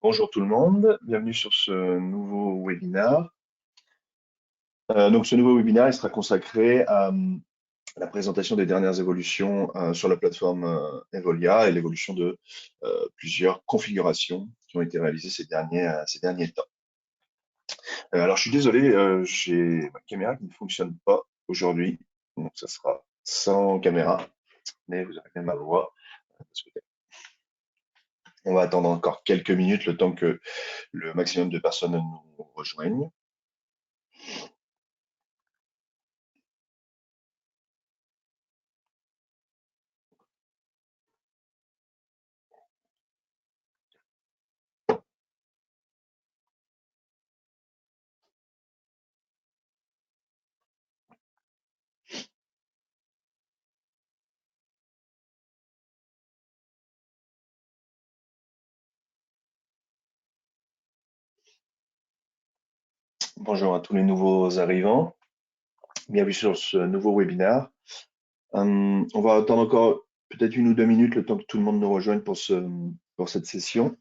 Bonjour tout le monde, bienvenue sur ce nouveau webinaire. Donc ce nouveau webinaire il sera consacré à la présentation des dernières évolutions sur la plateforme Evolia et l'évolution de plusieurs configurations qui ont été réalisées ces derniers temps. Alors je suis désolé, j'ai ma caméra qui ne fonctionne pas aujourd'hui, donc ça sera sans caméra, mais vous avez quand même ma voix. On va attendre encore quelques minutes le temps que le maximum de personnes nous rejoignent. Bonjour à tous les nouveaux arrivants. Bienvenue sur ce nouveau webinaire. On va attendre encore peut-être 1 ou 2 minutes le temps que tout le monde nous rejoigne pour cette session.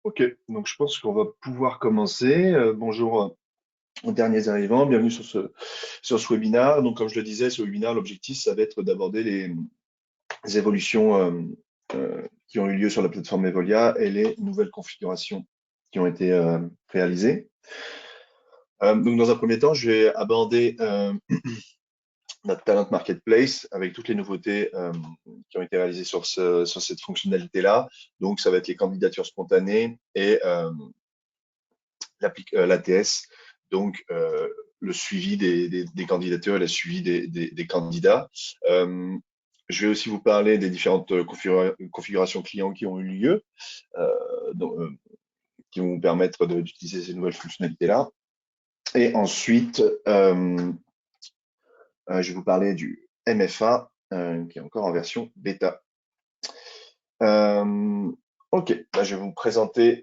Ok, donc je pense qu'on va pouvoir commencer. Bonjour aux derniers arrivants, bienvenue sur ce webinaire. Donc comme je le disais, ce webinaire, l'objectif, ça va être d'aborder les évolutions qui ont eu lieu sur la plateforme Evolia et les nouvelles configurations qui ont été réalisées. Donc dans un premier temps, je vais aborder notre Talent Marketplace avec toutes les nouveautés qui ont été réalisées sur cette fonctionnalité-là. Donc, ça va être les candidatures spontanées et l'ATS, donc le suivi des candidatures et le suivi des candidats. Je vais aussi vous parler des différentes configurations clients qui ont eu lieu, qui vont vous permettre d'utiliser ces nouvelles fonctionnalités-là. Et ensuite, je vais vous parler du MFA, qui est encore en version bêta. Ok, là, je vais vous présenter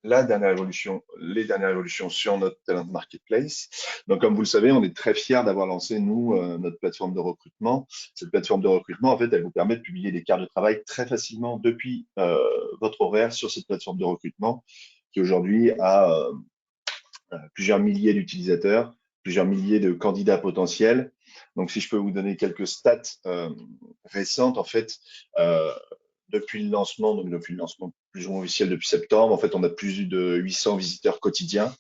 les dernières évolutions sur notre Talent Marketplace. Donc, comme vous le savez, on est très fiers d'avoir lancé, nous, notre plateforme de recrutement. Cette plateforme de recrutement, en fait, elle vous permet de publier des cartes de travail très facilement depuis votre horaire sur cette plateforme de recrutement qui aujourd'hui a plusieurs milliers d'utilisateurs, plusieurs milliers de candidats potentiels. Donc, si je peux vous donner quelques stats récentes, en fait, depuis le lancement, donc depuis le lancement plus ou moins officiel depuis septembre, en fait, on a plus de 800 visiteurs quotidiens.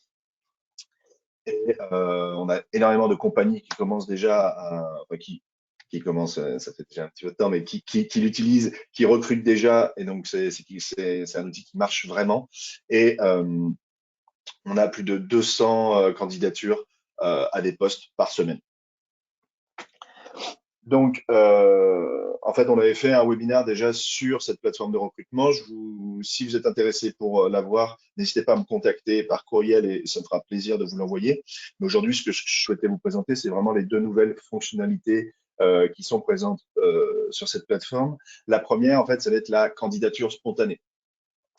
Et on a énormément de compagnies qui commencent déjà enfin, qui commencent, ça fait déjà un petit peu de temps, mais qui l'utilisent, qui recrutent déjà. Et donc, c'est un outil qui marche vraiment. Et on a plus de 200 candidatures à des postes par semaine. Donc, en fait, on avait fait un webinaire déjà sur cette plateforme de recrutement. Si vous êtes intéressé pour la voir, n'hésitez pas à me contacter par courriel et ça me fera plaisir de vous l'envoyer. Mais aujourd'hui, ce que je souhaitais vous présenter, c'est vraiment les deux nouvelles fonctionnalités qui sont présentes sur cette plateforme. La première, en fait, ça va être la candidature spontanée.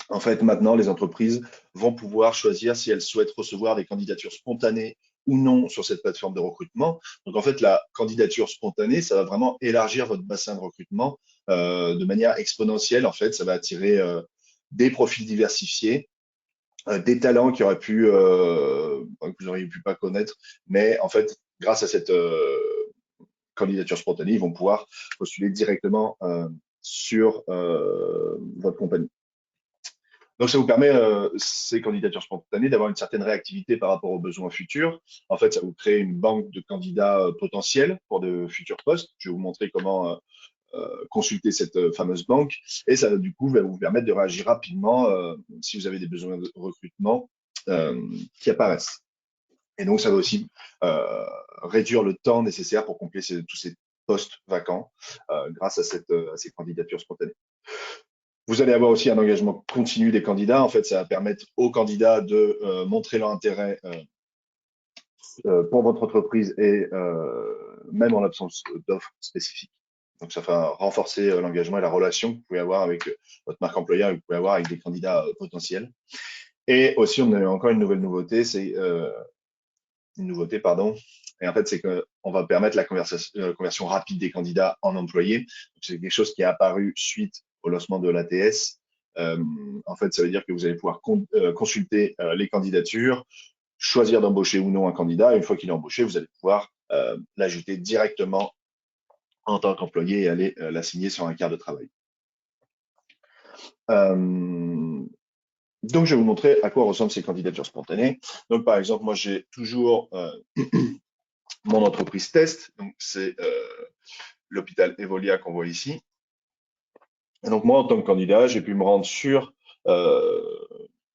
En fait, maintenant, les entreprises vont pouvoir choisir si elles souhaitent recevoir des candidatures spontanées ou non sur cette plateforme de recrutement. Donc, en fait, la candidature spontanée, ça va vraiment élargir votre bassin de recrutement de manière exponentielle. En fait, ça va attirer des profils diversifiés, des talents qui auraient pu, que vous n'auriez pu pas connaître, mais en fait, grâce à cette candidature spontanée, ils vont pouvoir postuler directement sur votre compagnie. Donc, ça vous permet, ces candidatures spontanées, d'avoir une certaine réactivité par rapport aux besoins futurs. En fait, ça vous crée une banque de candidats potentiels pour de futurs postes. Je vais vous montrer comment consulter cette fameuse banque. Et ça, du coup, va vous permettre de réagir rapidement si vous avez des besoins de recrutement qui apparaissent. Et donc, ça va aussi réduire le temps nécessaire pour compléter tous ces postes vacants grâce à ces candidatures spontanées. Vous allez avoir aussi un engagement continu des candidats. En fait, ça va permettre aux candidats de montrer leur intérêt pour votre entreprise et même en l'absence d'offres spécifiques. Donc, ça va renforcer l'engagement et la relation que vous pouvez avoir avec votre marque employeur et que vous pouvez avoir avec des candidats potentiels. Et aussi, on a encore une nouvelle nouveauté, c'est une nouveauté, pardon. Et en fait, c'est qu'on va permettre la conversion rapide des candidats en employés. C'est quelque chose qui est apparu suite au lancement de l'ATS. En fait, ça veut dire que vous allez pouvoir consulter les candidatures, choisir d'embaucher ou non un candidat. Et une fois qu'il est embauché, vous allez pouvoir l'ajouter directement en tant qu'employé et aller l'assigner sur un quart de travail. Donc, je vais vous montrer à quoi ressemblent ces candidatures spontanées. Donc, par exemple, moi, j'ai toujours mon entreprise test. Donc, c'est l'hôpital Evolia qu'on voit ici. Et donc, moi, en tant que candidat, j'ai pu me rendre sur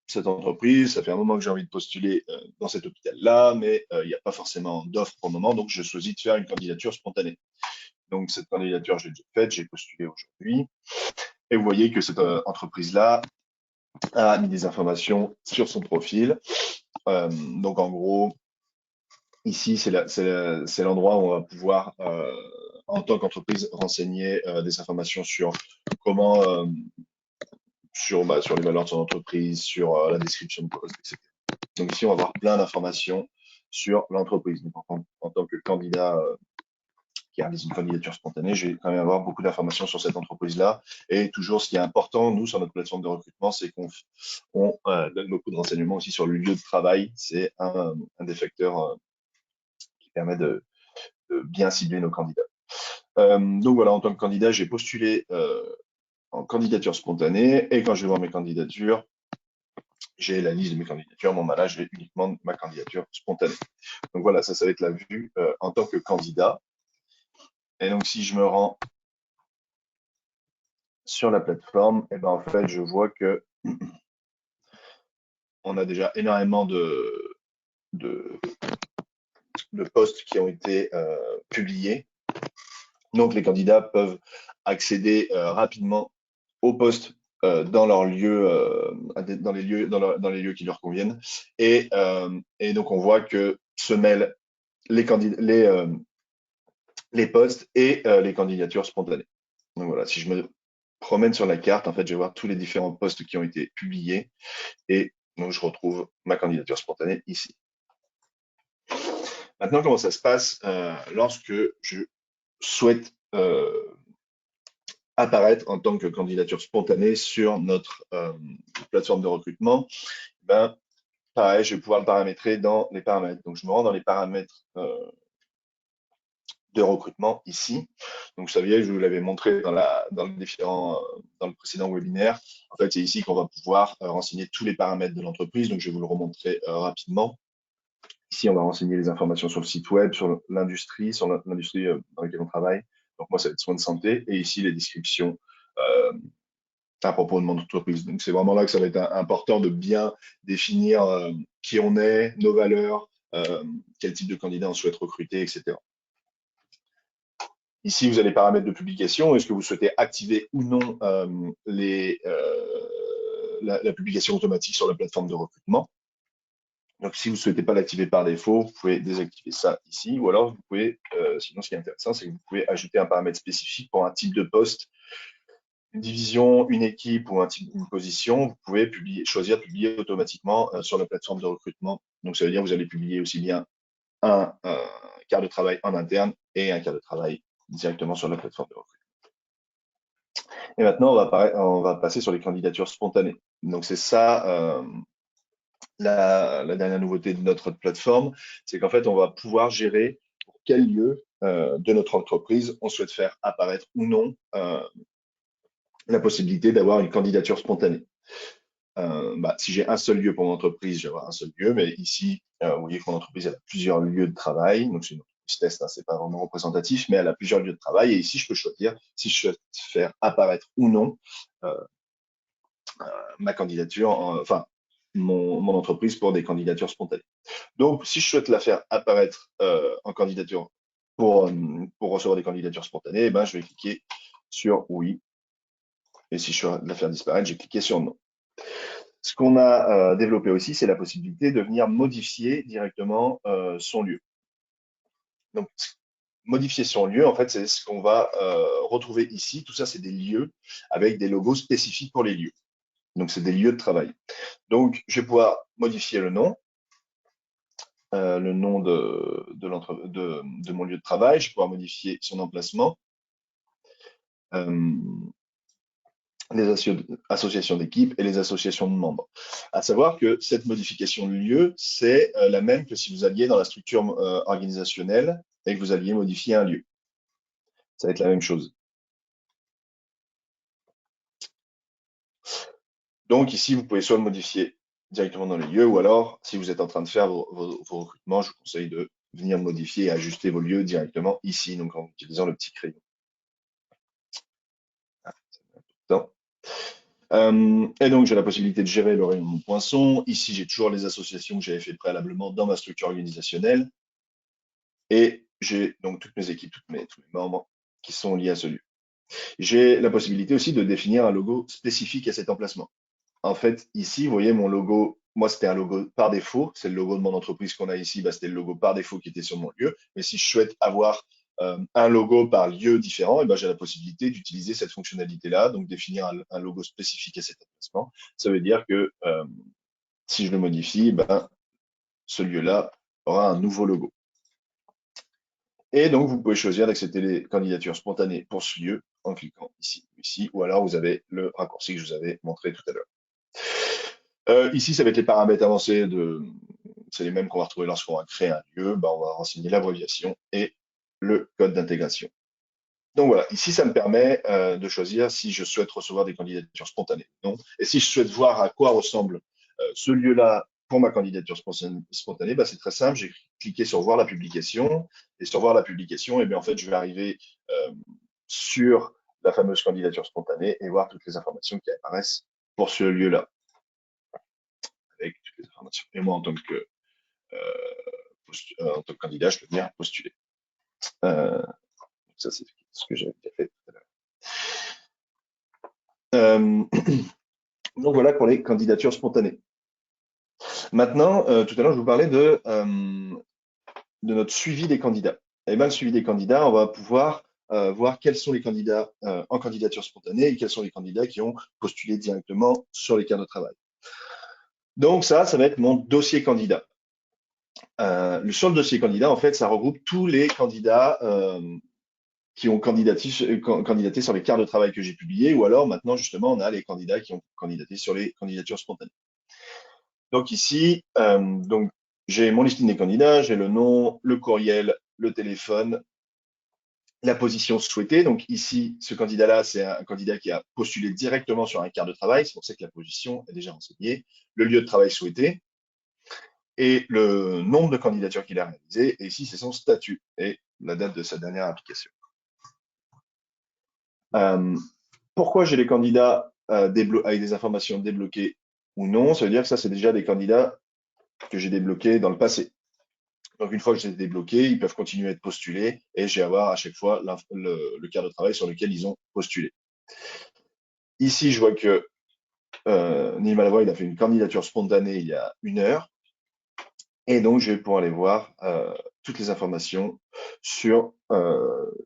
cette entreprise. Ça fait un moment que j'ai envie de postuler dans cet hôpital-là, mais il n'y a pas forcément d'offre pour le moment. Donc, je choisis de faire une candidature spontanée. Donc, cette candidature, je l'ai déjà faite. J'ai postulé aujourd'hui. Et vous voyez que cette entreprise-là a mis des informations sur son profil. Donc, en gros, ici, c'est l'endroit où on va pouvoir, en tant qu'entreprise, renseigner des informations sur comment, sur les valeurs de son entreprise, sur la description de poste, etc. Donc ici, on va avoir plein d'informations sur l'entreprise. Donc, en tant que candidat qui réalise une candidature spontanée, je vais quand même avoir beaucoup d'informations sur cette entreprise-là. Et toujours, ce qui est important, nous, sur notre plateforme de recrutement, c'est qu'on donne beaucoup de renseignements aussi sur le lieu de travail. C'est un des facteurs qui permet de bien cibler nos candidats. Donc voilà, en tant que candidat, j'ai postulé en candidature spontanée et quand je vais voir mes candidatures, j'ai la liste de mes candidatures. Bon, bah là, j'ai uniquement ma candidature spontanée. Donc voilà, ça va être la vue en tant que candidat. Et donc, si je me rends sur la plateforme, et ben en fait, je vois que on a déjà énormément de, de postes qui ont été publiés. Donc, les candidats peuvent accéder rapidement aux postes dans leur lieu, dans les lieux qui leur conviennent. Et donc, on voit que se mêlent les postes et les candidatures spontanées. Donc voilà, si je me promène sur la carte, en fait, je vais voir tous les différents postes qui ont été publiés et donc je retrouve ma candidature spontanée ici. Maintenant, comment ça se passe lorsque je souhaite apparaître en tant que candidature spontanée sur notre plateforme de recrutement? Ben, pareil, je vais pouvoir le paramétrer dans les paramètres. Donc, je me rends dans les paramètres de recrutement ici. Donc, vous saviez, je vous l'avais montré dans le précédent webinaire. En fait, c'est ici qu'on va pouvoir renseigner tous les paramètres de l'entreprise. Donc, je vais vous le remontrer rapidement. Ici, on va renseigner les informations sur le site web, sur l'industrie, dans laquelle on travaille. Donc, moi, ça va être soins de santé. Et ici, les descriptions à propos de mon entreprise. Donc, c'est vraiment là que ça va être important de bien définir qui on est, nos valeurs, quel type de candidat on souhaite recruter, etc. Ici, vous avez les paramètres de publication. Est-ce que vous souhaitez activer ou non la publication automatique sur la plateforme de recrutement? Donc, si vous ne souhaitez pas l'activer par défaut, vous pouvez désactiver ça ici. Ou alors, vous pouvez, sinon, ce qui est intéressant, c'est que vous pouvez ajouter un paramètre spécifique pour un type de poste, une division, une équipe ou une position. Vous pouvez choisir de publier automatiquement sur la plateforme de recrutement. Donc, ça veut dire que vous allez publier aussi bien un quart de travail en interne et un quart de travail directement sur la plateforme de recrutement. Et maintenant, on va passer sur les candidatures spontanées. Donc, c'est ça la dernière nouveauté de notre plateforme, c'est qu'en fait, on va pouvoir gérer pour quel lieu de notre entreprise on souhaite faire apparaître ou non la possibilité d'avoir une candidature spontanée. si j'ai un seul lieu pour mon entreprise, je vais avoir un seul lieu, mais ici, vous voyez que mon entreprise elle a plusieurs lieux de travail, donc c'est une entreprise test, hein, c'est pas vraiment représentatif, mais elle a plusieurs lieux de travail, et ici, je peux choisir si je souhaite faire apparaître ou non euh, ma candidature, enfin, mon entreprise pour des candidatures spontanées. Donc, si je souhaite la faire apparaître en candidature pour recevoir des candidatures spontanées, eh ben, je vais cliquer sur oui. Et si je souhaite la faire disparaître, j'ai cliqué sur non. Ce qu'on a développé aussi, c'est la possibilité de venir modifier directement son lieu. Donc, modifier son lieu, en fait, c'est ce qu'on va retrouver ici. Tout ça, c'est des lieux avec des logos spécifiques pour les lieux. Donc, c'est des lieux de travail. Donc, je vais pouvoir modifier le nom de mon lieu de travail. Je vais pouvoir modifier son emplacement, euh, les associations d'équipe et les associations de membres. À savoir que cette modification de lieu, c'est la même que si vous alliez dans la structure organisationnelle et que vous alliez modifier un lieu. Ça va être la même chose. Donc ici, vous pouvez soit le modifier directement dans les lieux, ou alors, si vous êtes en train de faire vos recrutements, je vous conseille de venir modifier et ajuster vos lieux directement ici, donc en utilisant le petit crayon. Et donc, j'ai la possibilité de gérer le rayon de mon poinçon. Ici, j'ai toujours les associations que j'avais fait préalablement dans ma structure organisationnelle. Et j'ai donc toutes mes équipes, tous mes membres qui sont liés à ce lieu. J'ai la possibilité aussi de définir un logo spécifique à cet emplacement. En fait, ici, vous voyez mon logo. Moi, c'était un logo par défaut. C'est le logo de mon entreprise qu'on a ici. C'était le logo par défaut qui était sur mon lieu. Mais si je souhaite avoir un logo par lieu différent, j'ai la possibilité d'utiliser cette fonctionnalité-là, donc définir un logo spécifique à cet emplacement. Ça veut dire que si je le modifie, ce lieu-là aura un nouveau logo. Et donc, vous pouvez choisir d'accepter les candidatures spontanées pour ce lieu en cliquant ici ou ici, ou alors vous avez le raccourci que je vous avais montré tout à l'heure. Ici, ça va être les paramètres avancés c'est les mêmes qu'on va retrouver lorsqu'on va créer un lieu. On va renseigner l'abréviation et le code d'intégration. Donc voilà, ici, ça me permet de choisir si je souhaite recevoir des candidatures spontanées ou non. Et si je souhaite voir à quoi ressemble ce lieu-là pour ma candidature spontanée, c'est très simple. J'ai cliqué sur voir la publication. Et sur voir la publication, en fait, je vais arriver sur la fameuse candidature spontanée et voir toutes les informations qui apparaissent pour ce lieu-là. Avec toutes les informations. Et moi, en tant que candidat, je peux venir postuler. Ça, c'est ce que j'avais fait tout à l'heure. Donc voilà pour les candidatures spontanées. Maintenant, tout à l'heure, je vous parlais de notre suivi des candidats. Et le suivi des candidats, on va pouvoir voir quels sont les candidats en candidature spontanée et quels sont les candidats qui ont postulé directement sur les cartes de travail. Donc ça va être mon dossier candidat. Sur le dossier candidat, en fait, ça regroupe tous les candidats qui ont candidaté sur les cartes de travail que j'ai publiées, ou alors maintenant, justement, on a les candidats qui ont candidaté sur les candidatures spontanées. Donc ici, j'ai mon listing des candidats, j'ai le nom, le courriel, le téléphone, la position souhaitée. Donc ici, ce candidat-là, c'est un candidat qui a postulé directement sur un quart de travail. C'est pour ça que la position est déjà renseignée. Le lieu de travail souhaité et le nombre de candidatures qu'il a réalisées. Et ici, c'est son statut et la date de sa dernière application. Pourquoi j'ai les candidats avec des informations débloquées ou non? Ça veut dire que ça, c'est déjà des candidats que j'ai débloqués dans le passé. Donc, une fois que je les ai débloqués, ils peuvent continuer à être postulés et je vais avoir à chaque fois le quart de travail sur lequel ils ont postulé. Ici, je vois que Neil Malavoie, il a fait une candidature spontanée il y a 1 heure. Et donc, je vais pouvoir aller voir toutes les informations sur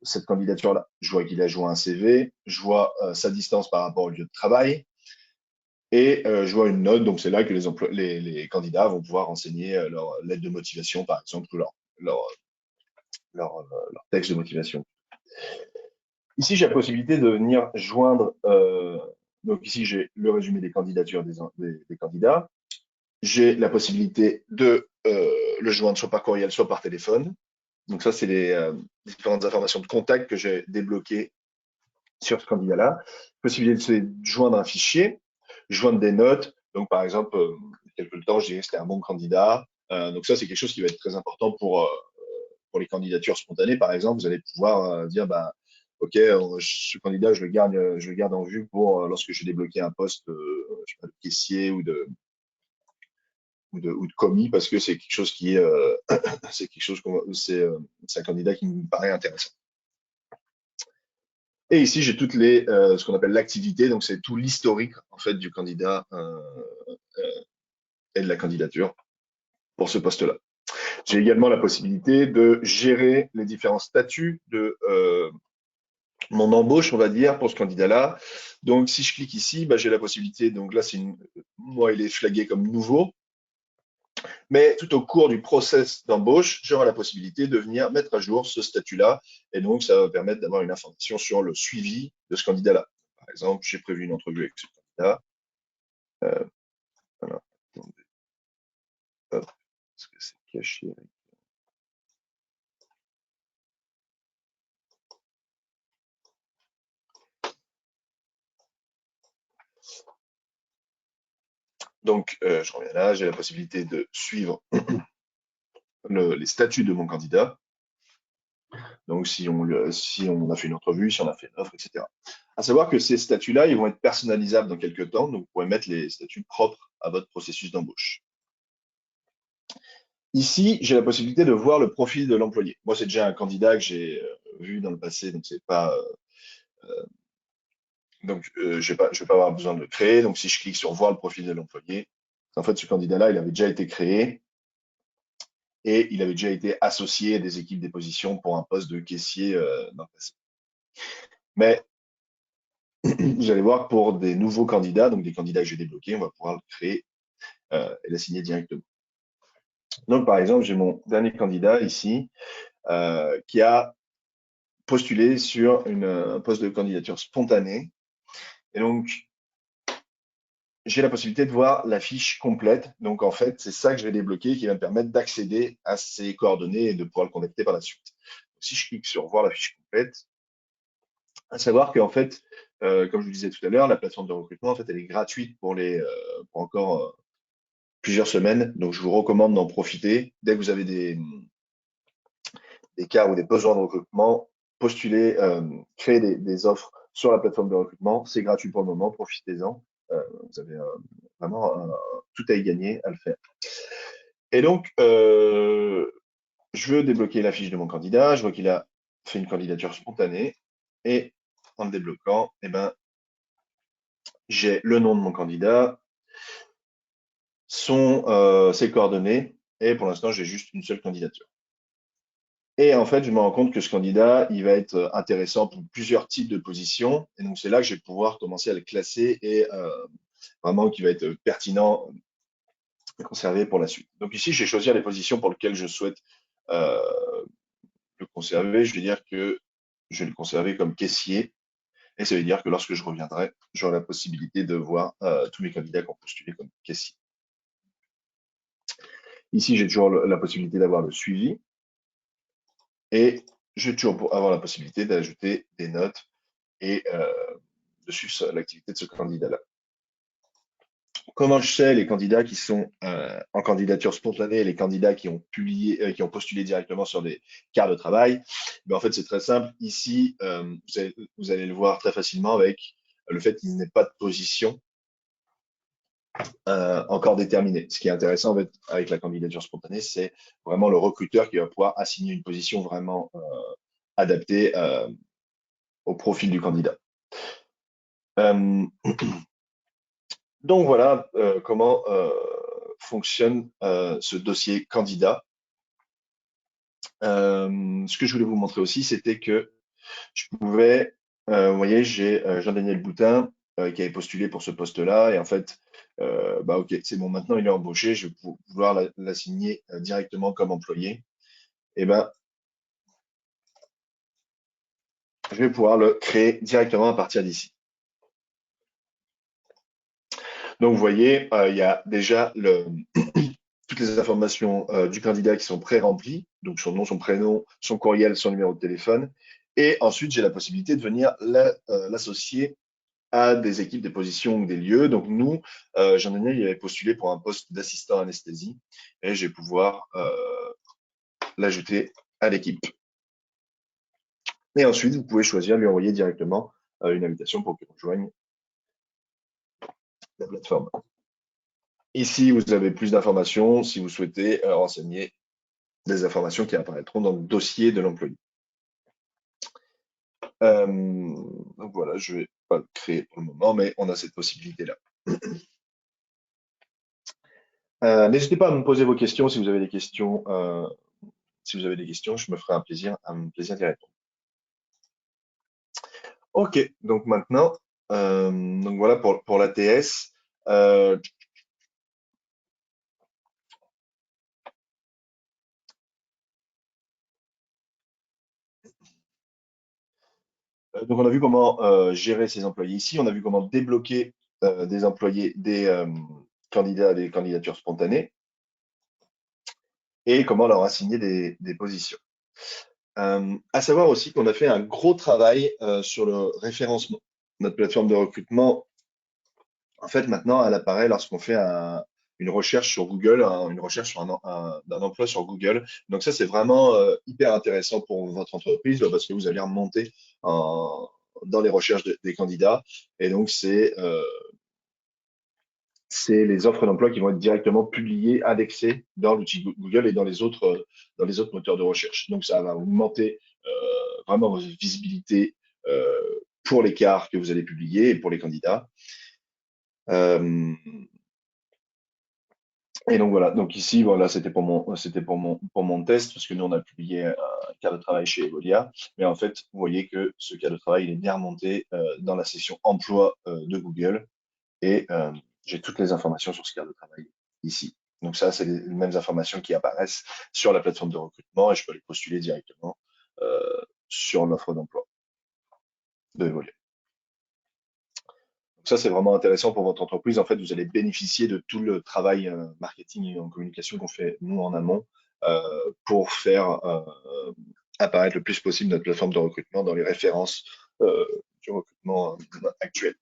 cette candidature-là. Je vois qu'il a joint un CV, je vois sa distance par rapport au lieu de travail, et je vois une note. Donc, c'est là que les candidats vont pouvoir renseigner leur lettre de motivation, par exemple, ou leur texte de motivation. Ici, j'ai la possibilité de venir joindre. Donc, ici, j'ai le résumé des candidatures des candidats. J'ai la possibilité de le joindre soit par courriel, soit par téléphone. Donc ça, c'est les différentes informations de contact que j'ai débloquées sur ce candidat-là. Possibilité de joindre un fichier, joindre des notes, Donc, par exemple, il y a quelque temps, je dirais que c'était un bon candidat. Donc ça, c'est quelque chose qui va être très important pour les candidatures spontanées, par exemple. Vous allez pouvoir dire, bah, OK, ce candidat, je le garde en vue pour lorsque je vais débloquer un poste je sais pas, de caissier ou de commis, parce que c'est quelque chose qui est, c'est quelque chose c'est un candidat qui me paraît intéressant. Et ici, j'ai toutes ce qu'on appelle l'activité, donc c'est tout l'historique en fait du candidat et de la candidature pour ce poste-là. J'ai également la possibilité de gérer les différents statuts de mon embauche, on va dire, pour ce candidat-là. Donc, si je clique ici, bah, j'ai la possibilité. Donc là, moi, il est flagué comme nouveau. Mais tout au cours du process d'embauche, j'aurai la possibilité de venir mettre à jour ce statut-là. Et donc, ça va permettre d'avoir une information sur le suivi de ce candidat-là. Par exemple, j'ai prévu une entrevue avec ce candidat. Voilà. Hop, est-ce que c'est caché? Donc, je reviens là, j'ai la possibilité de suivre les statuts de mon candidat. Donc, si on a fait une entrevue, si on a fait une offre, etc. À savoir que ces statuts-là, ils vont être personnalisables dans quelques temps. Donc, vous pourrez mettre les statuts propres à votre processus d'embauche. Ici, j'ai la possibilité de voir le profil de l'employé. Moi, c'est déjà un candidat que j'ai vu dans le passé, donc c'est pas, je vais pas avoir besoin de le créer. Donc, si je clique sur voir le profil de l'employé, en fait, ce candidat-là, il avait déjà été créé et il avait déjà été associé à des équipes déposition pour un poste de caissier dans le passé. Mais vous allez voir, pour des nouveaux candidats, donc des candidats que j'ai débloqués, on va pouvoir le créer et l'assigner directement. Donc, par exemple, j'ai mon dernier candidat ici qui a postulé sur un poste de candidature spontanée. Et donc, j'ai la possibilité de voir la fiche complète. Donc, en fait, c'est ça que je vais débloquer qui va me permettre d'accéder à ces coordonnées et de pouvoir le contacter par la suite. Si je clique sur voir la fiche complète, à savoir qu'en fait, comme je vous disais tout à l'heure, la plateforme de recrutement, en fait, elle est gratuite pour encore plusieurs semaines. Donc, je vous recommande d'en profiter. Dès que vous avez des cas ou des besoins de recrutement, postulez, créez des offres sur la plateforme de recrutement. C'est gratuit pour le moment, profitez-en. Vous avez vraiment tout à y gagner à le faire. Et donc, je veux débloquer la fiche de mon candidat. Je vois qu'il a fait une candidature spontanée. Et en le débloquant, eh ben, j'ai le nom de mon candidat, ses coordonnées, et pour l'instant, j'ai juste une seule candidature. Et en fait, je me rends compte que ce candidat, il va être intéressant pour plusieurs types de positions. Et donc, c'est là que je vais pouvoir commencer à le classer et vraiment qui va être pertinent et conservé pour la suite. Donc ici, je vais choisir les positions pour lesquelles je souhaite euh, le conserver. Je vais dire que je vais le conserver comme caissier. Et ça veut dire que lorsque je reviendrai, j'aurai la possibilité de voir tous mes candidats qui ont postulé comme caissier. Ici, j'ai toujours la possibilité d'avoir le suivi. Et je vais toujours avoir la possibilité d'ajouter des notes et de suivre l'activité de ce candidat-là. Comment je sais les candidats qui sont en candidature spontanée et les candidats qui ont qui ont postulé directement sur des quarts de travail? En fait, c'est très simple. Ici, vous allez le voir très facilement avec le fait qu'il n'ait pas de position encore déterminée. Ce qui est intéressant en fait, avec la candidature spontanée, c'est vraiment le recruteur qui va pouvoir assigner une position vraiment adaptée au profil du candidat. Donc voilà comment fonctionne ce dossier candidat. Ce que je voulais vous montrer aussi, c'était que je pouvais, vous voyez, j'ai Jean-Daniel Boutin qui avait postulé pour ce poste-là, et en fait, bah ok, c'est bon, maintenant il est embauché, je vais pouvoir l'assigner directement comme employé. Et ben, je vais pouvoir le créer directement à partir d'ici. Donc vous voyez, il y a déjà toutes les informations du candidat qui sont pré-remplies, donc son nom, son prénom, son courriel, son numéro de téléphone. Et ensuite, j'ai la possibilité de venir l'associer à des équipes, des positions ou des lieux. Donc nous, Jean-Daniel, il avait postulé pour un poste d'assistant anesthésie et je vais pouvoir l'ajouter à l'équipe. Et ensuite, vous pouvez choisir de lui envoyer directement une invitation pour qu'il rejoigne la plateforme. Ici, vous avez plus d'informations si vous souhaitez renseigner des informations qui apparaîtront dans le dossier de l'employé. Donc voilà, je ne vais pas le créer pour le moment, mais on a cette possibilité-là. N'hésitez pas à me poser vos questions si vous avez des questions. Si vous avez des questions, je me ferai un plaisir d'y répondre. Ok, donc maintenant, donc voilà pour l'ATS. Donc on a vu comment gérer ses employés ici, on a vu comment débloquer des employés, des candidats, des candidatures spontanées et comment leur assigner des positions. À savoir aussi qu'on a fait un gros travail sur le référencement. Notre plateforme de recrutement, en fait, maintenant, elle apparaît lorsqu'on fait une recherche sur Google, une recherche sur d'un emploi sur Google. Donc ça, c'est vraiment hyper intéressant pour votre entreprise parce que vous allez remonter dans les recherches des candidats. Et donc, c'est les offres d'emploi qui vont être directement publiées, indexées dans l'outil Google et dans les autres moteurs de recherche. Donc, ça va augmenter vraiment votre visibilité pour l'écart que vous allez publier et pour les candidats. Et donc voilà, donc ici, voilà, c'était pour mon test, parce que nous, on a publié un cas de travail chez Evolia. Mais en fait, vous voyez que ce cas de travail, il est bien remonté dans la section emploi de Google. Et j'ai toutes les informations sur ce cas de travail ici. Donc ça, c'est les mêmes informations qui apparaissent sur la plateforme de recrutement et je peux les postuler directement sur l'offre d'emploi de Evolia. Donc ça, c'est vraiment intéressant pour votre entreprise. En fait, vous allez bénéficier de tout le travail marketing et en communication qu'on fait nous en amont pour faire apparaître le plus possible notre plateforme de recrutement dans les références du recrutement actuel.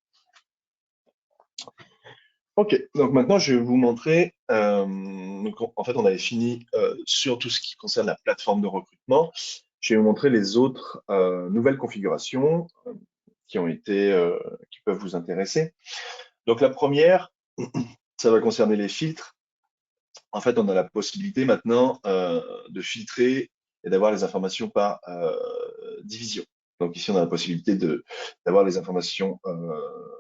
Ok, donc maintenant je vais vous montrer. Donc en fait, on avait fini sur tout ce qui concerne la plateforme de recrutement. Je vais vous montrer les autres nouvelles configurations qui peuvent vous intéresser. Donc la première, ça va concerner les filtres. En fait, on a la possibilité maintenant de filtrer et d'avoir les informations par division. Donc ici, on a la possibilité d'avoir les informations,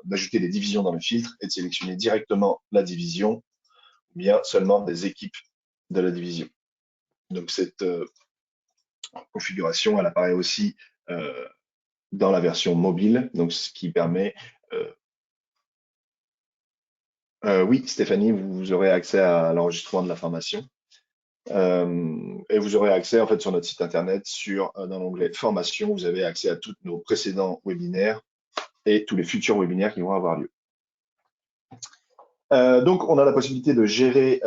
d'ajouter des divisions dans le filtre et de sélectionner directement la division ou bien seulement des équipes de la division. Donc cette configuration, elle apparaît aussi dans la version mobile, donc ce qui permet oui, Stéphanie, vous aurez accès à l'enregistrement de la formation. Et vous aurez accès en fait sur notre site internet, dans l'onglet formation, vous avez accès à tous nos précédents webinaires et tous les futurs webinaires qui vont avoir lieu. Donc on a la possibilité de gérer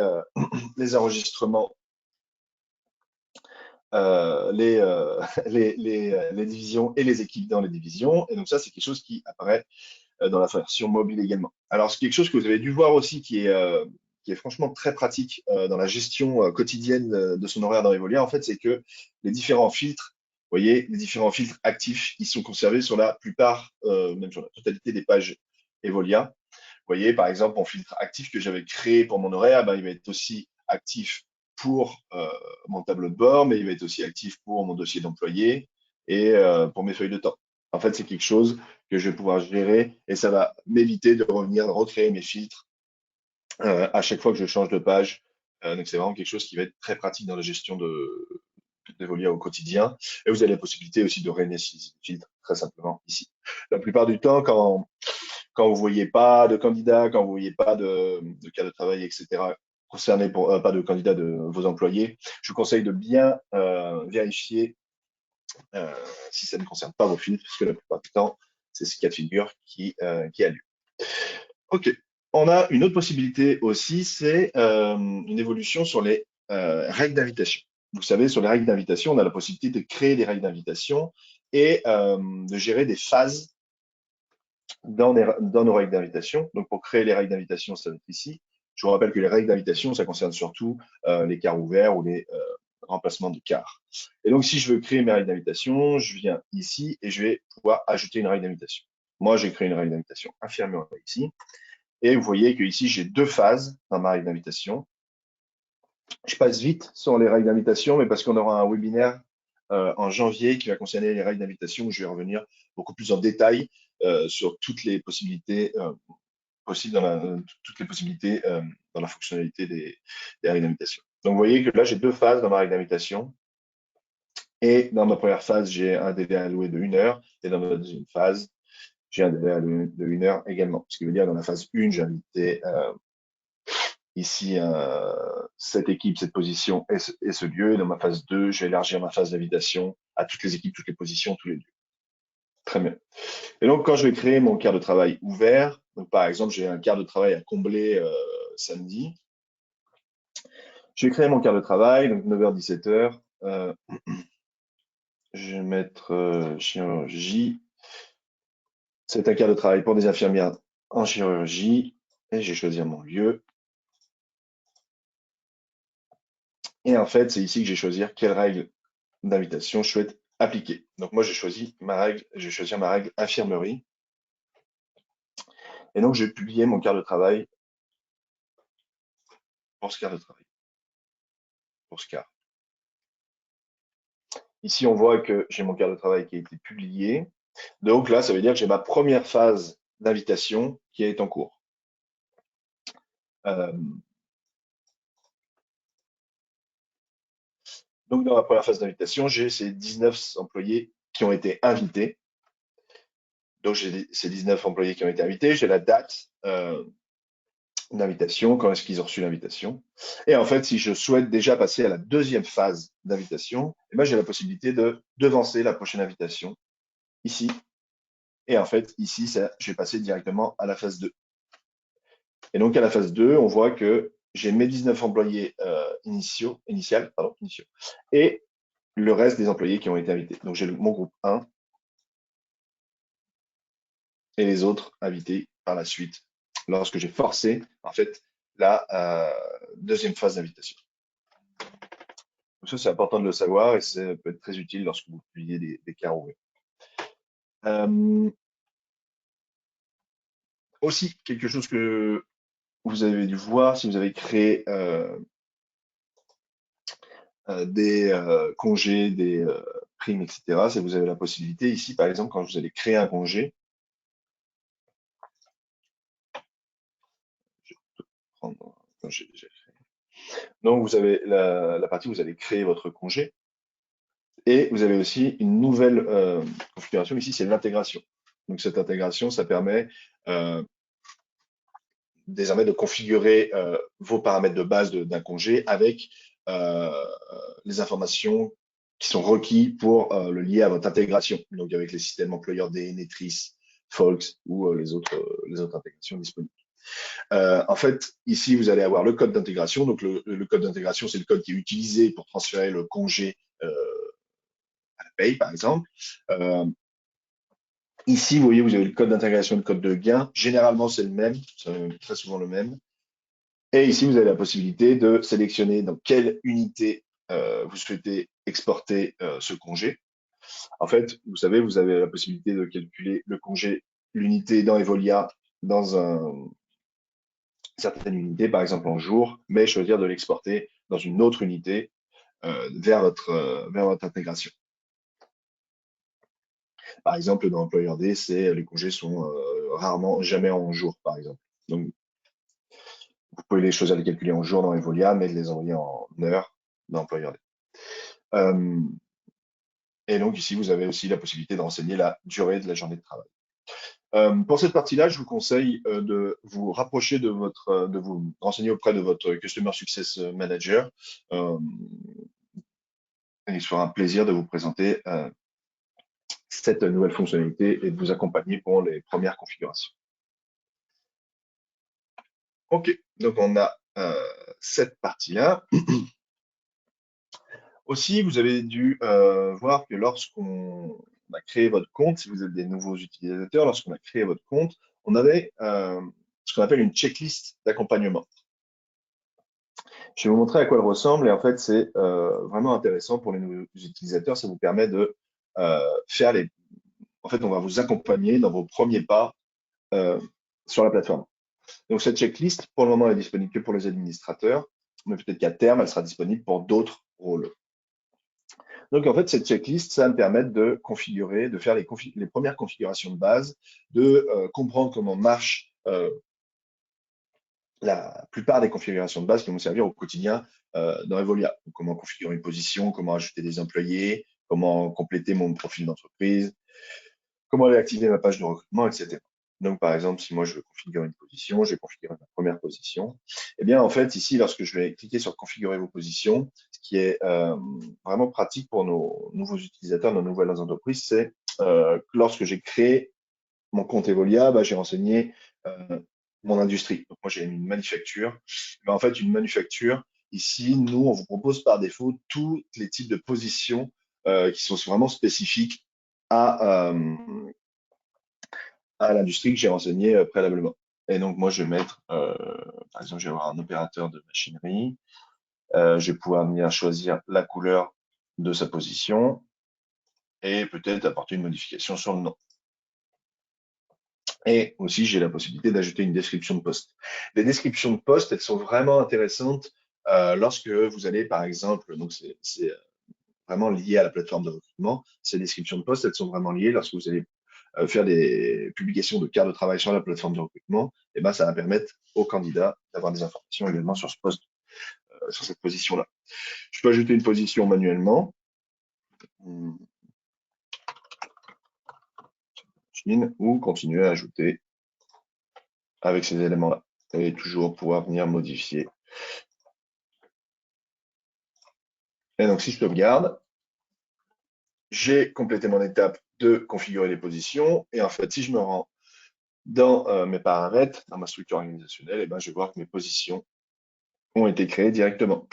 les enregistrements, les divisions et les équipes dans les divisions. Et donc ça, c'est quelque chose qui apparaît dans la version mobile également. Alors, c'est quelque chose que vous avez dû voir aussi qui est franchement très pratique dans la gestion quotidienne de son horaire dans Evolia, en fait, c'est que les différents filtres, vous voyez, les différents filtres actifs, ils sont conservés sur la plupart, même sur la totalité des pages Evolia. Vous voyez, par exemple, mon filtre actif que j'avais créé pour mon horaire, ben, il va être aussi actif pour mon tableau de bord, mais il va être aussi actif pour mon dossier d'employé et pour mes feuilles de temps. En fait, c'est quelque chose que je vais pouvoir gérer et ça va m'éviter de revenir recréer mes filtres à chaque fois que je change de page. Donc, c'est vraiment quelque chose qui va être très pratique dans la gestion d'Evolia au quotidien. Et vous avez la possibilité aussi de réinitialiser les filtres très simplement ici. La plupart du temps, quand vous voyez pas de candidat, quand vous voyez pas de cas de travail, etc., concerné pas de candidat de vos employés, je vous conseille de bien vérifier si ça ne concerne pas vos filtres, parce que la plupart du temps, c'est ce cas de figure qui a lieu. Ok, on a une autre possibilité aussi, c'est une évolution sur les règles d'invitation. Vous savez, sur les règles d'invitation, on a la possibilité de créer des règles d'invitation et de gérer des phases dans nos règles d'invitation. Donc, pour créer les règles d'invitation, ça va être ici. Je vous rappelle que les règles d'invitation, ça concerne surtout les quarts ouverts ou les remplacements de quarts. Et donc, si je veux créer mes règles d'invitation, je viens ici et je vais pouvoir ajouter une règle d'invitation. Moi, j'ai créé une règle d'invitation infirmière ici. Et vous voyez que ici, j'ai deux phases dans ma règle d'invitation. Je passe vite sur les règles d'invitation, mais parce qu'on aura un webinaire en janvier qui va concerner les règles d'invitation où je vais revenir beaucoup plus en détail sur toutes les possibilités possibles toutes les possibilités dans la fonctionnalité des règles d'invitation. Donc, vous voyez que là, j'ai deux phases dans ma règle d'invitation. Et dans ma première phase, j'ai un délai alloué de 1 heure. Et dans ma deuxième phase, j'ai un délai alloué de 1 heure également. Ce qui veut dire, dans la phase 1, j'ai invité ici cette équipe, cette position et ce lieu. Et dans ma phase 2, je vais élargir ma phase d'invitation à toutes les équipes, toutes les positions, tous les lieux. Très bien. Et donc, quand je vais créer mon quart de travail ouvert, donc par exemple, j'ai un quart de travail à combler samedi, je vais créer mon quart de travail, donc 9h-17h. Je vais mettre chirurgie. C'est un quart de travail pour des infirmières en chirurgie. Et je vais choisir mon lieu. Et en fait, c'est ici que je vais choisir quelle règle d'invitation je souhaite appliquer. Donc moi, je vais choisir ma règle infirmerie. Et donc, je vais publier mon quart de travail pour ce quart de travail. Pour ce quart. Ici, on voit que j'ai mon quart de travail qui a été publié. Donc là, ça veut dire que j'ai ma première phase d'invitation qui est en cours. Donc dans ma première phase d'invitation, j'ai ces 19 employés qui ont été invités. Donc j'ai ces 19 employés qui ont été invités, j'ai la date d'invitation, quand est-ce qu'ils ont reçu l'invitation. Et en fait, si je souhaite déjà passer à la deuxième phase d'invitation, eh ben, j'ai la possibilité de devancer la prochaine invitation ici. Et en fait, ici, je vais passer directement à la phase 2. Et donc, à la phase 2, on voit que j'ai mes 19 employés initiaux, et le reste des employés qui ont été invités. Donc, j'ai mon groupe 1 et les autres invités par la suite lorsque j'ai forcé, en fait, la deuxième phase d'invitation. Ça, c'est important de le savoir et ça peut être très utile lorsque vous publiez des quarts ouverts. Aussi, quelque chose que vous avez dû voir si vous avez créé des congés, des primes, etc., c'est que vous avez la possibilité ici, par exemple, quand vous allez créer un congé, je vais prendre un congé déjà créé. Donc, vous avez la partie où vous allez créer votre congé. Et vous avez aussi une nouvelle configuration ici, c'est l'intégration. Donc cette intégration, ça permet désormais de configurer vos paramètres de base d'un congé avec les informations qui sont requis pour le lier à votre intégration. Donc avec les systèmes employeurs D, Netris, Folks ou les autres intégrations disponibles. En fait, ici, vous allez avoir le code d'intégration. Donc le code d'intégration, c'est le code qui est utilisé pour transférer le congé à la paye, par exemple. Ici, vous voyez, vous avez le code d'intégration et le code de gain. Généralement, c'est le même, c'est très souvent le même. Et ici, vous avez la possibilité de sélectionner dans quelle unité vous souhaitez exporter ce congé. En fait, vous savez, vous avez la possibilité de calculer le congé, l'unité dans Evolia dans une certaine unité, par exemple en jour, mais choisir de l'exporter dans une autre unité vers votre intégration. Par exemple, dans Employeur D, les congés sont rarement, jamais en jour, par exemple. Donc, vous pouvez les choisir de les calculer en jours dans Evolia, mais de les envoyer en heures dans Employeur D. Et donc, ici, vous avez aussi la possibilité de renseigner la durée de la journée de travail. Pour cette partie-là, je vous conseille de vous rapprocher de vous renseigner auprès de votre Customer Success Manager. Il sera un plaisir de vous présenter cette nouvelle fonctionnalité et de vous accompagner pour les premières configurations. OK, donc on a cette partie-là. Aussi, vous avez dû voir que lorsqu'on on a créé votre compte, si vous êtes des nouveaux utilisateurs, lorsqu'on a créé votre compte, on avait ce qu'on appelle une checklist d'accompagnement. Je vais vous montrer à quoi elle ressemble et en fait, c'est vraiment intéressant pour les nouveaux utilisateurs. Ça vous permet de faire les. En fait, on va vous accompagner dans vos premiers pas sur la plateforme. Donc, cette checklist, pour le moment, elle est disponible que pour les administrateurs, mais peut-être qu'à terme, elle sera disponible pour d'autres rôles. Donc, en fait, cette checklist, ça va me permettre de configurer, de faire les premières configurations de base, de comprendre comment marche la plupart des configurations de base qui vont servir au quotidien dans Evolia. Donc, comment configurer une position, comment ajouter des employés, comment compléter mon profil d'entreprise, comment réactiver ma page de recrutement, etc. Donc, par exemple, si moi je veux configurer une position, je vais configurer ma première position. Eh bien, en fait, ici, lorsque je vais cliquer sur configurer vos positions, ce qui est vraiment pratique pour nos nouveaux utilisateurs, nos nouvelles entreprises, c'est que lorsque j'ai créé mon compte Evolia, j'ai renseigné mon industrie. Donc, moi, j'ai une manufacture. Mais en fait, une manufacture, ici, nous, on vous propose par défaut tous les types de positions qui sont vraiment spécifiques à l'industrie que j'ai renseigné préalablement. Et donc, moi, je vais mettre, par exemple, je vais avoir un opérateur de machinerie. Je vais pouvoir venir choisir la couleur de sa position et peut-être apporter une modification sur le nom. Et aussi, j'ai la possibilité d'ajouter une description de poste. Les descriptions de poste, elles sont vraiment intéressantes lorsque vous allez, par exemple, donc c'est vraiment lié à la plateforme de recrutement. Ces descriptions de poste, elles sont vraiment liées lorsque vous allez faire des publications de cartes de travail sur la plateforme de recrutement. Et ben, ça va permettre aux candidats d'avoir des informations également sur ce poste, sur cette position-là. Je peux ajouter une position manuellement. Ou continuer à ajouter avec ces éléments-là et toujours pouvoir venir modifier. Et donc, si je sauvegarde, j'ai complété mon étape de configurer les positions. Et en fait, si je me rends dans mes paramètres, dans ma structure organisationnelle, et ben, je vais voir que mes positions ont été créées directement.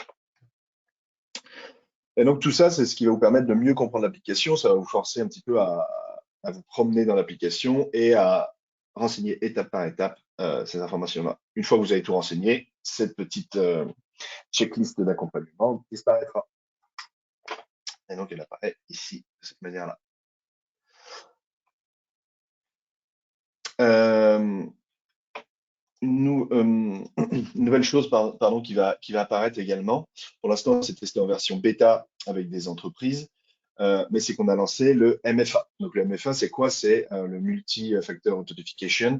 Et donc, tout ça, c'est ce qui va vous permettre de mieux comprendre l'application. Ça va vous forcer un petit peu à vous promener dans l'application et à renseigner étape par étape ces informations-là. Une fois que vous avez tout renseigné, cette petite checklist d'accompagnement disparaîtra. Et donc, elle apparaît ici, de cette manière-là. Une nouvelle chose pardon, qui va apparaître également. Pour l'instant, c'est testé en version bêta avec des entreprises, mais c'est qu'on a lancé le MFA. Donc, le MFA, c'est quoi? C'est le Multi-Factor Authentication,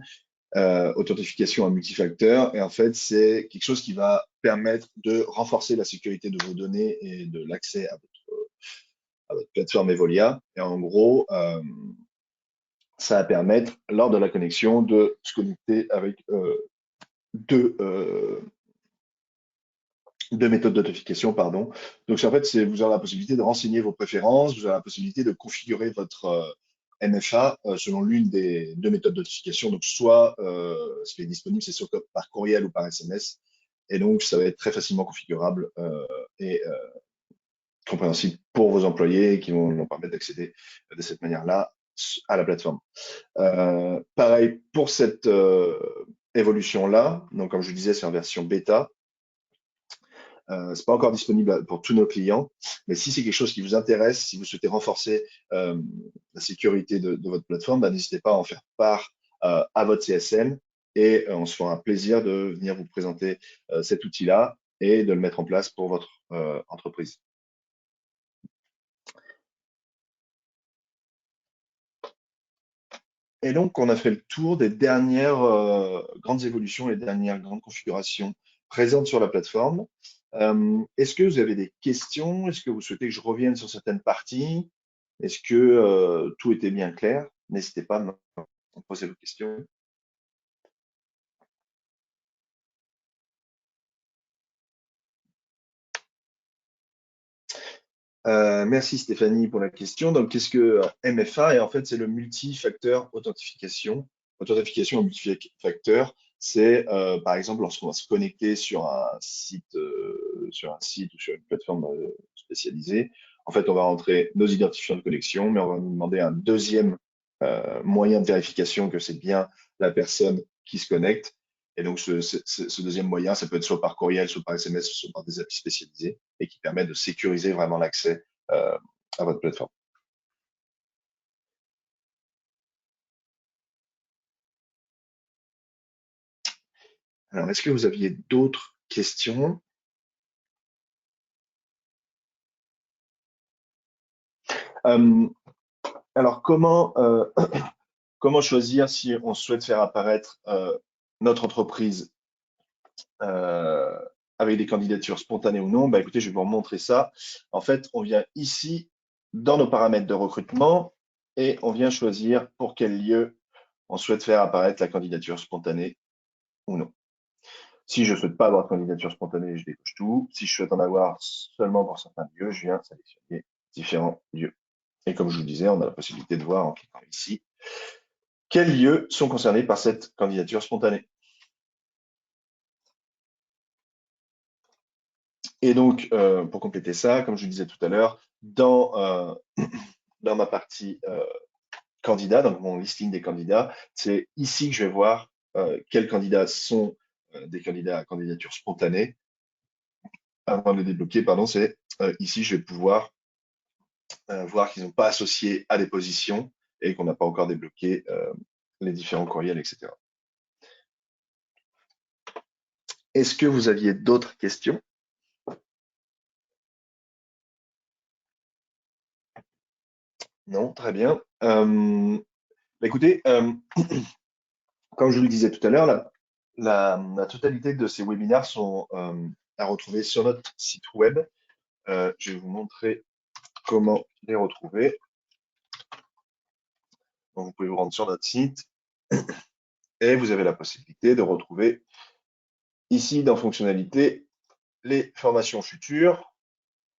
authentification à multifacteur. Et en fait, c'est quelque chose qui va permettre de renforcer la sécurité de vos données et de l'accès à votre plateforme Evolia. Et en gros, ça va permettre, lors de la connexion, de se connecter avec deux méthodes d'authentification, pardon. Donc, en fait, vous aurez la possibilité de renseigner vos préférences, vous aurez la possibilité de configurer votre MFA selon l'une des deux méthodes d'authentification. Donc, soit ce qui est disponible, c'est soit par courriel ou par SMS. Et donc, ça va être très facilement configurable et compréhensible pour vos employés qui vont leur permettre d'accéder de cette manière-là à la plateforme. Pareil pour cette évolution-là. Donc, comme je vous disais, c'est en version bêta. C'est pas encore disponible pour tous nos clients, mais si c'est quelque chose qui vous intéresse, si vous souhaitez renforcer la sécurité de votre plateforme, n'hésitez pas à en faire part à votre CSM et on se fera un plaisir de venir vous présenter cet outil-là et de le mettre en place pour votre entreprise. Et donc, on a fait le tour des dernières grandes évolutions, les dernières grandes configurations présentes sur la plateforme. Est-ce que vous avez des questions? Est-ce que vous souhaitez que je revienne sur certaines parties? Est-ce que tout était bien clair? N'hésitez pas à me poser vos questions. Merci Stéphanie pour la question. Donc, qu'est-ce que MFA? Et en fait, c'est le multifacteur authentification. Authentification au multifacteur, c'est par exemple lorsqu'on va se connecter sur un site ou sur une plateforme spécialisée, En fait, on va rentrer nos identifiants de connexion, mais on va nous demander un deuxième moyen de vérification que c'est bien la personne qui se connecte. Et donc, ce deuxième moyen, ça peut être soit par courriel, soit par SMS, soit par des applis spécialisées et qui permet de sécuriser vraiment l'accès à votre plateforme. Alors, est-ce que vous aviez d'autres questions? Euh, alors, comment choisir si on souhaite faire apparaître notre entreprise euh, avec des candidatures spontanées ou non? Bah, écoutez, je vais vous montrer ça. En fait, on vient ici dans nos paramètres de recrutement et on vient choisir pour quel lieu on souhaite faire apparaître la candidature spontanée ou non. Si je ne souhaite pas avoir de candidature spontanée, je décoche tout. Si je souhaite en avoir seulement pour certains lieux, je viens sélectionner différents lieux. Et comme je vous disais, on a la possibilité de voir en cliquant ici quels lieux sont concernés par cette candidature spontanée. Et donc, pour compléter ça, comme je vous disais tout à l'heure, dans ma partie candidat, dans mon listing des candidats, c'est ici que je vais voir quels candidats sont des candidats à candidature spontanée. Avant de les débloquer, pardon, c'est ici je vais pouvoir voir qu'ils n'ont pas associé à des positions et qu'on n'a pas encore débloqué les différents courriels, etc. Est-ce que vous aviez d'autres questions? Non, très bien. Écoutez, comme je vous le disais tout à l'heure, la totalité de ces webinaires sont à retrouver sur notre site web. Je vais vous montrer comment les retrouver. Donc, vous pouvez vous rendre sur notre site et vous avez la possibilité de retrouver ici dans fonctionnalités les formations futures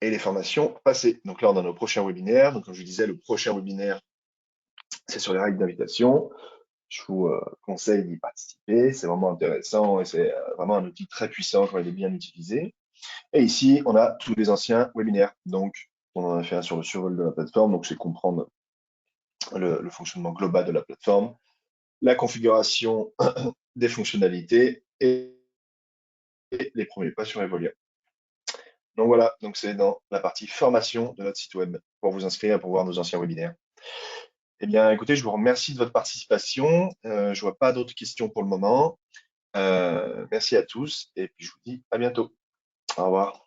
et les formations passées. Donc là, on a nos prochains webinaires. Donc, comme je vous disais, le prochain webinaire, c'est sur les règles d'invitation. Je vous conseille d'y participer. C'est vraiment intéressant et c'est vraiment un outil très puissant quand il est bien utilisé. Et ici, on a tous les anciens webinaires. Donc, on en a fait un sur le survol de la plateforme. Donc, c'est comprendre le fonctionnement global de la plateforme, la configuration des fonctionnalités et les premiers pas sur Evolia. Donc voilà, donc c'est dans la partie formation de notre site web pour vous inscrire pour voir nos anciens webinaires. Eh bien, écoutez, je vous remercie de votre participation. Je vois pas d'autres questions pour le moment. Merci à tous et puis je vous dis à bientôt. Au revoir.